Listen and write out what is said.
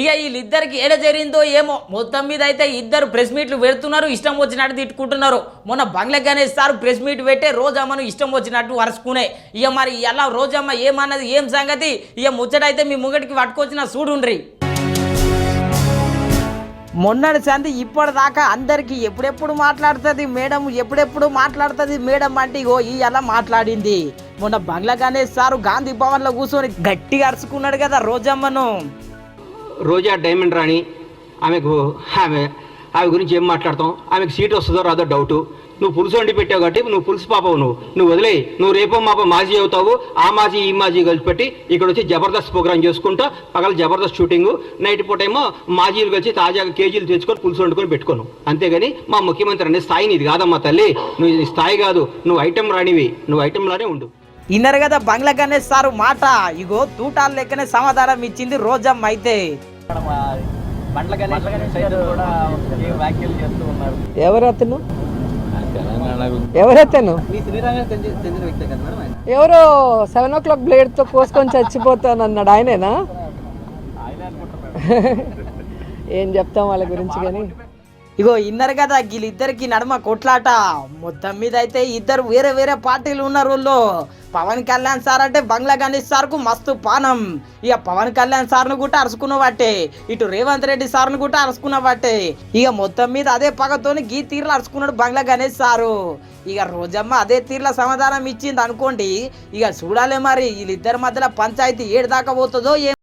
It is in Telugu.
ఇక వీళ్ళిద్దరికి ఏడ జరిగిందో ఏమో మొత్తం మీద అయితే ఇద్దరు ప్రెస్ మీట్లు పెడుతున్నారు, ఇష్టం వచ్చినట్టు తిట్టుకుంటున్నారు. మొన్న బంగ్లా గణేష్ సార్ ప్రెస్ మీట్ పెట్టే రోజమ్మను ఇష్టం వచ్చినట్టు వరుసుకునే. ఇక మరి ఎలా రోజమ్మ ఏమన్నది ఏం సంగతి ఇక ముచ్చటైతే మీ ముంగటికి పట్టుకొచ్చిన చూడుండ్రి. మొన్నటి సంది ఇప్పటిదాకా అందరికి ఎప్పుడెప్పుడు మాట్లాడుతుంది మేడం, ఎప్పుడెప్పుడు మాట్లాడుతుంది మేడం అంటే ఇగో ఇలా మాట్లాడింది. మొన్న బంగ్లా గణేష్ సారు గాంధీ భవన్లో కూర్చొని గట్టిగా అరుచుకున్నాడు కదా రోజమ్మను. రోజా డైమండ్ రాణి ఆమె గురించి ఏం మాట్లాడతాం, ఆమెకు సీట్ వస్తుందో రాదో డౌటు. నువ్వు పులుసు వండి పెట్టావు కాబట్టి నువ్వు పులుసు పాపవు, నువ్వు వదిలే. నువ్వు రేపో మాపో మాజీ అవుతావు, ఆ మాజీ ఈ మాజీ కలిసి పెట్టి ఇక్కడ వచ్చి జబర్దస్త్ ప్రోగ్రామ్ చేసుకుంటా, పగల జబర్దస్త్ షూటింగు, నైట్ పూట ఏమో మాజీలు కలిసి తాజాగా కేజీలు తెచ్చుకొని పులుసు వండుకొని పెట్టుకోను. అంతేగాని మా ముఖ్యమంత్రి అనే స్థాయి నీది కాదమ్మా తల్లి, నువ్వు ఇది స్థాయి కాదు, నువ్వు ఐటెం రానివి, నువ్వు ఐటెంలానే ఉండు. ఇన్నరు కదా బంగ్లా గణేష్ సారు మాట. ఇగో తూటాలు లెక్కనే సమాధానం ఇచ్చింది రోజమ్మ. అయితే ఎవరతను ఎవరో 7 o'clock బ్లేడ్ తో కోసుకొని చచ్చిపోతానన్నాడు ఆయనేనా? ఏం చెప్తాం వాళ్ళ గురించి. కానీ ఇగో ఇన్నరు కదా వీళ్ళిద్దరికి నడుమ కొట్లాట. మొత్తం మీద అయితే ఇద్దరు వేరే వేరే పార్టీలు ఉన్నారు. పవన్ కళ్యాణ్ సార్ అంటే బంగ్లా గణేష్ సార్ కు మస్తు పానం. ఇక పవన్ కళ్యాణ్ సార్ను కూడా అరుచుకున్న బట్టే, ఇటు రేవంత్ రెడ్డి సార్ను కూడా అరుచుకున్న బట్టే, ఇక మొత్తం మీద అదే పగతోని గీ తీర్లు అరుచుకున్నాడు బంగ్లా గణేష్ సారు. ఇక రోజమ్మ అదే తీర్ల సమాధానం ఇచ్చింది అనుకోండి. ఇక చూడాలి మరి వీళ్ళిద్దరి మధ్యలో పంచాయతీ ఏడు దాకా పోతుందో